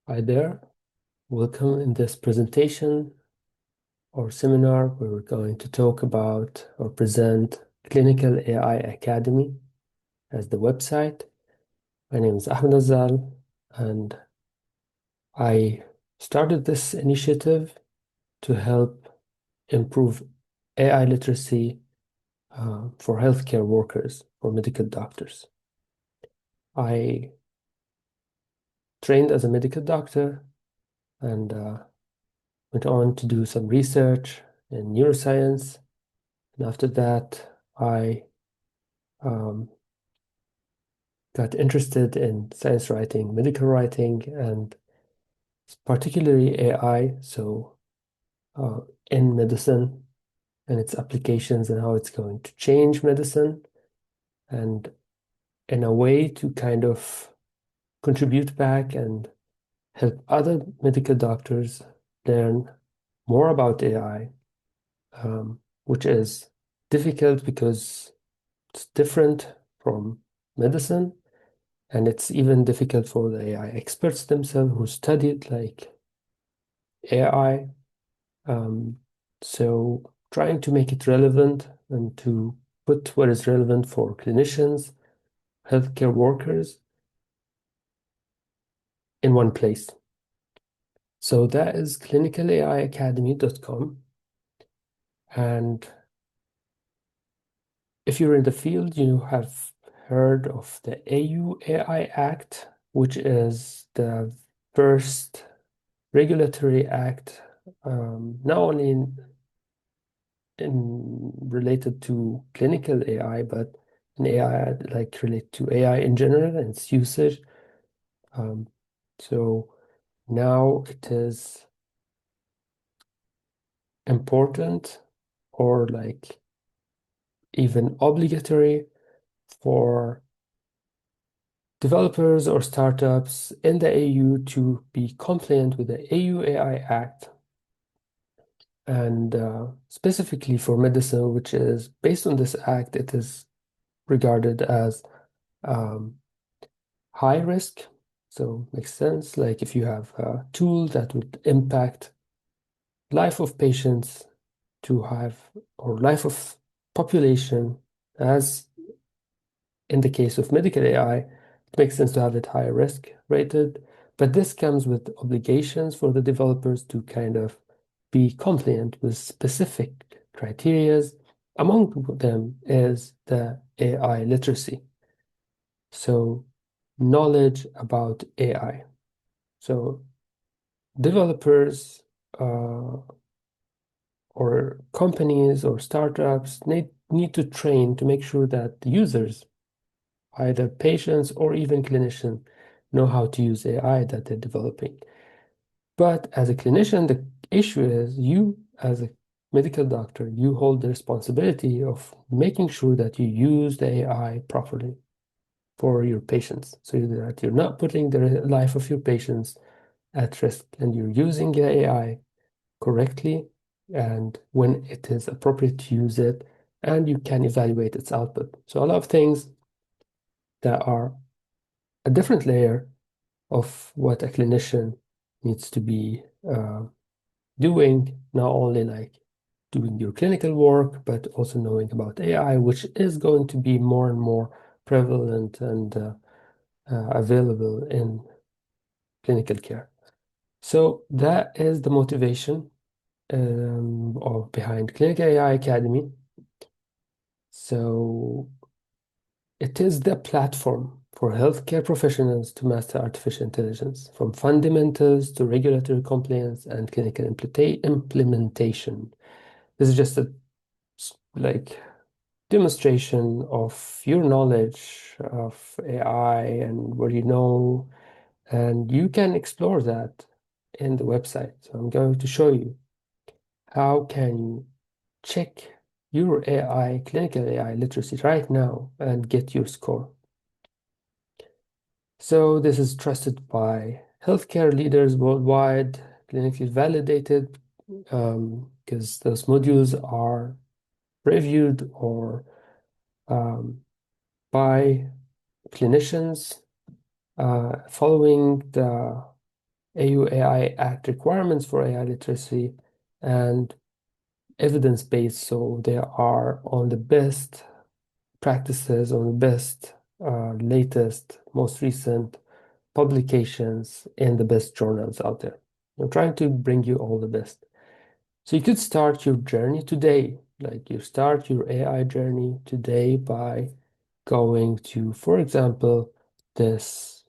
Hi there. Welcome in this presentation or seminar where we're going to talk about or present Clinical AI Academy as the website. My name is Ahmed Azal, and I started this initiative to help improve AI literacy for healthcare workers, for medical doctors. I trained as a medical doctor and went on to do some research in neuroscience. And after that, I um, got interested in science writing, medical writing, and particularly AI. So, uh, in medicine and its applications and how it's going to change medicine, and in a way to kind of contribute back and help other medical doctors learn more about AI, which is difficult because it's different from medicine. And it's even difficult for the AI experts themselves who studied like AI. Um, so trying to make it relevant and to put what is relevant for clinicians, healthcare workers in one place. So that is clinicalaiacademy.com. And if you're in the field, you have heard of the AU AI Act, which is the first regulatory act, not only in related to clinical AI, but in AI, like related to AI in general and its usage. Um, so now it is important or like even obligatory for developers or startups in the AU to be compliant with the AU AI Act, and specifically for medicine, which is based on this act, it is regarded as um, high risk. So makes sense. Like if you have a tool that would impact life of patients to have, or life of population, as in the case of medical AI, it makes sense to have it high risk rated. But this comes with obligations for the developers to kind of be compliant with specific criterias. Among them is the AI literacy. So knowledge about AI. So developers or companies or startups need to train to make sure that the users, either patients or even clinicians, know how to use AI that they're developing. But as a clinician, the issue is you, as a medical doctor, you hold the responsibility of making sure that you use the AI properly for your patients so that you're not putting the life of your patients at risk and you're using the AI correctly and when it is appropriate to use it, and you can evaluate its output. So a lot of things that are a different layer of what a clinician needs to be doing, not only like doing your clinical work, but also knowing about AI, which is going to be more and more prevalent and available in clinical care. So that is the motivation or behind Clinical AI Academy. So it is the platform for healthcare professionals to master artificial intelligence, from fundamentals to regulatory compliance and clinical implementation. This is just a like demonstration of your knowledge of AI and what you know, and you can explore that in the website. So I'm going to show you how can you check your AI, clinical AI literacy right now and get your score. So this is trusted by healthcare leaders worldwide, clinically validated, because those modules are reviewed or by clinicians following the AU AI Act requirements for AI literacy, and evidence-based, so they are on the best practices, on the best, latest, most recent publications in the best journals out there. I'm trying to bring you all the best. So you could start your journey today, like you start your AI journey today by going to, for example, this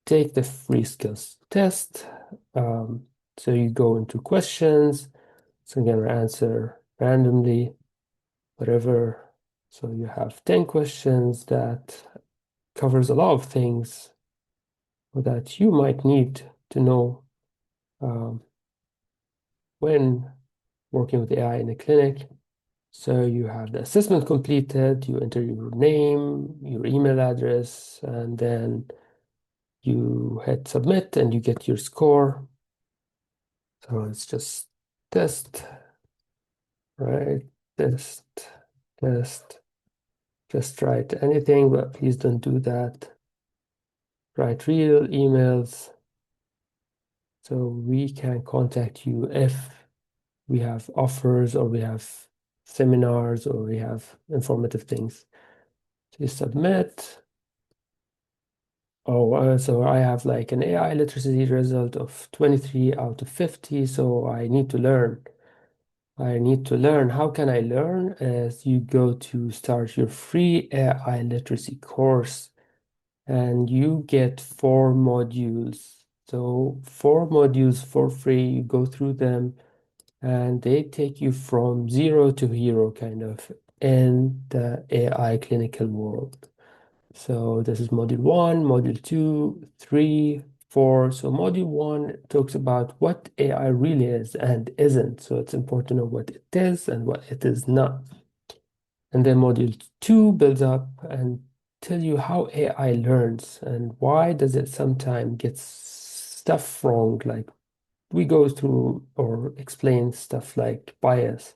take the free skills test. So you go into questions. So I'm going to answer randomly, whatever. So you have 10 questions that covers a lot of things that you might need to know um, when working with AI in a clinic. So you have the assessment completed, you enter your name, your email address, and then you hit submit and you get your score. So it's just test, right? Test, test, just write anything, but please don't do that. Write real emails so we can contact you if we have offers or we have seminars or we have informative things. So you submit. Oh, so I have like an AI literacy result of 23 out of 50, so I need to learn. I need to learn. How can I learn? As you go to start your free AI literacy course, and you get 4 modules. So 4 modules for free, you go through them, and they take you from zero to hero, kind of, in the AI clinical world. So this is module one, module two, three, four. So module one talks about what AI really is and isn't. So it's important to know what it is and what it is not. And then module two builds up and tell you how AI learns and why does it sometimes get stuff wrong. Like we go through or explain stuff like bias.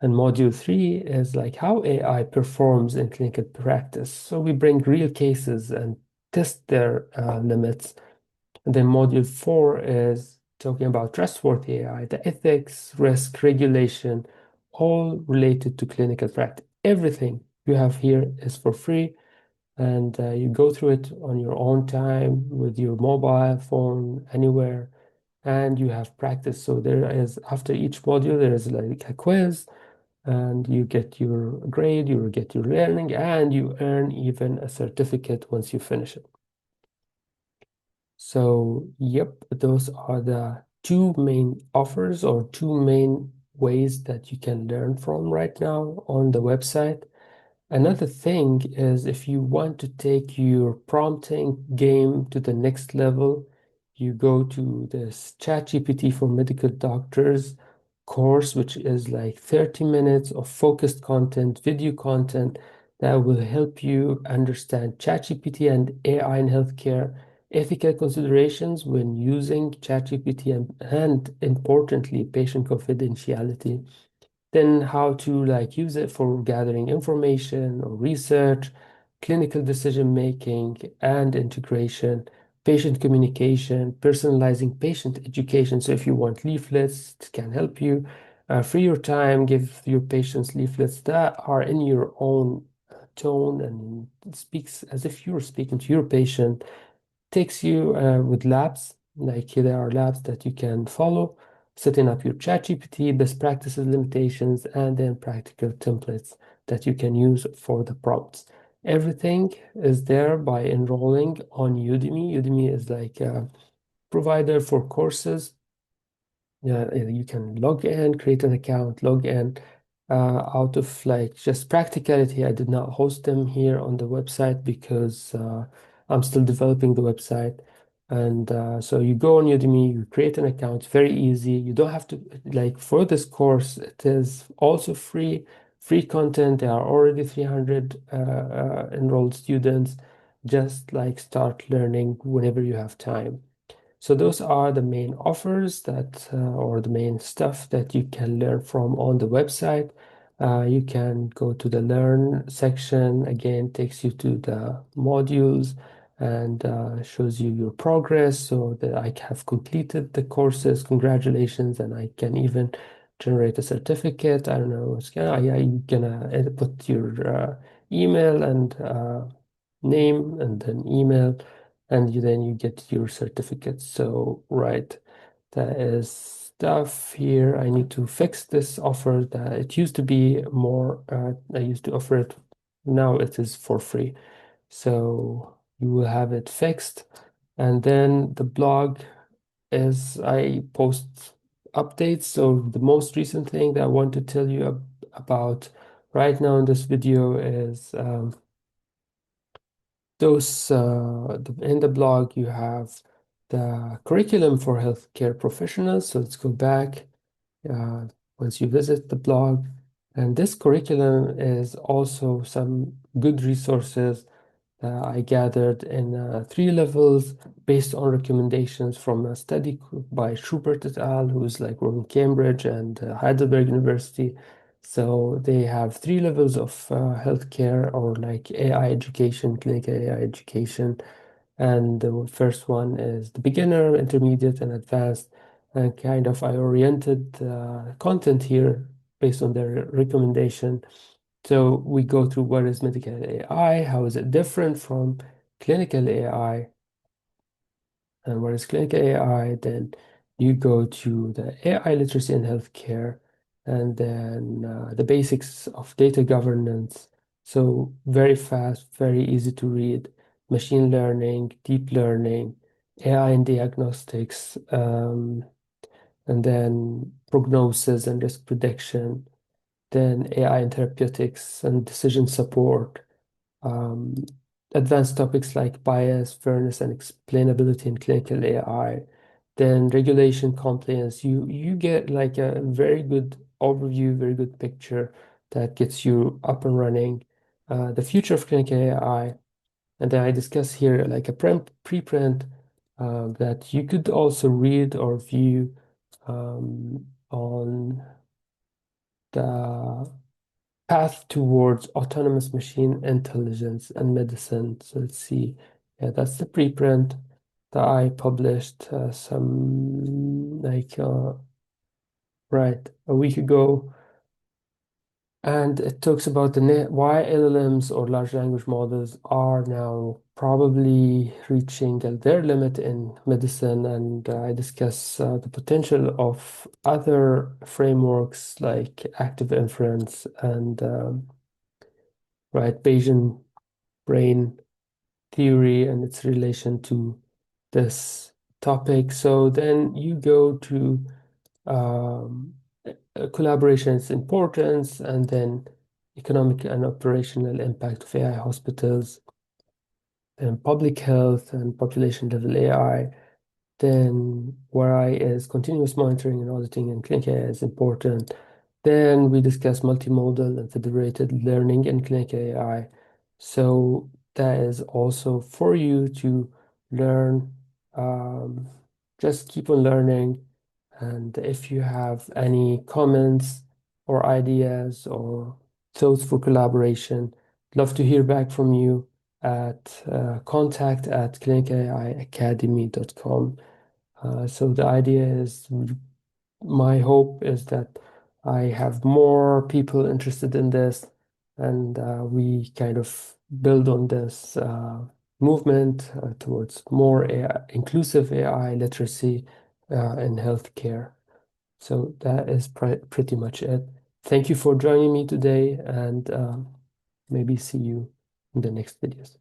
And module three is like how AI performs in clinical practice. So we bring real cases and test their limits. And then module four is talking about trustworthy AI, the ethics, risk, regulation, all related to clinical practice. Everything you have here is for free, and you go through it on your own time with your mobile phone, anywhere, and you have practice. So there is, after each module, there is like a quiz and you get your grade, you get your learning, and you earn even a certificate once you finish it. So, yep, those are the two main offers or two main ways that you can learn from right now on the website. Another thing is if you want to take your prompting game to the next level, you go to this ChatGPT for Medical Doctors course, which is like 30 minutes of focused content, video content that will help you understand ChatGPT and AI in healthcare, ethical considerations when using ChatGPT, and importantly, patient confidentiality, then how to like use it for gathering information or research, clinical decision making and integration, patient communication, personalizing patient education. So if you want leaflets, it can help you. Free your time, give your patients leaflets that are in your own tone and speaks as if you're speaking to your patient. Takes you with labs, like there are labs that you can follow, setting up your ChatGPT, best practices, limitations, and then practical templates that you can use for the prompts. Everything is there by enrolling on Udemy. Udemy is like a provider for courses. Yeah, you can log in, create an account, log in. Out of like just practicality, I did not host them here on the website because I'm still developing the website. And so you go on Udemy, you create an account, it's very easy. You don't have to, like for this course, it is also free content. There are already 300 enrolled students. Just like start learning whenever you have time. So those are the main offers that, or the main stuff that you can learn from on the website. You can go to the learn section, again, takes you to the modules, and shows you your progress so that I have completed the courses. Congratulations, and I can even generate a certificate. I don't know. You're gonna put your email and name and then email, and then you get your certificate. So, right, that is stuff here. I need to fix this offer that it used to be more, I used to offer it, now it is for free. So you will have it fixed. And then the blog is I post updates. So the most recent thing that I want to tell you about right now in this video is in the blog you have the curriculum for healthcare professionals. So let's go back uh, once you visit the blog. And this curriculum is also some good resources I gathered in 3 levels based on recommendations from a study by Schubert et al., who's like from Cambridge and Heidelberg University. So they have 3 levels of healthcare or like AI education, clinical AI education. And the first one is the beginner, intermediate, and advanced. And kind of I oriented content here based on their recommendation. So we go through what is medical AI, how is it different from clinical AI, and what is clinical AI. Then you go to the AI literacy in healthcare, and then the basics of data governance. So very fast, very easy to read, machine learning, deep learning, AI and diagnostics, and then prognosis and risk prediction, then AI and therapeutics and decision support, um, advanced topics like bias, fairness, and explainability in clinical AI, then regulation compliance. You get like a very good overview, very good picture that gets you up and running. The future of clinical AI, and then I discuss here like a preprint that you could also read or view on the path towards autonomous machine intelligence and medicine. So let's see. Yeah, that's the preprint that I published some like right a week ago. And it talks about why LLMs or large language models are now probably reaching their limit in medicine. And I discuss the potential of other frameworks like active inference and right Bayesian brain theory and its relation to this topic. So then you go to um, collaboration's importance, and then economic and operational impact of AI hospitals, and public health and population level AI. Then where I is continuous monitoring and auditing and clinical AI is important. Then we discuss multimodal and federated learning in clinical AI. So that is also for you to learn, um, just keep on learning. And if you have any comments or ideas or thoughts for collaboration, love to hear back from you at contact@clinicalaiacademy.com. So the idea is, my hope is that I have more people interested in this, and we kind of build on this movement towards more AI, inclusive AI literacy in healthcare. So that is pretty much it. Thank you for joining me today, and maybe see you in the next videos.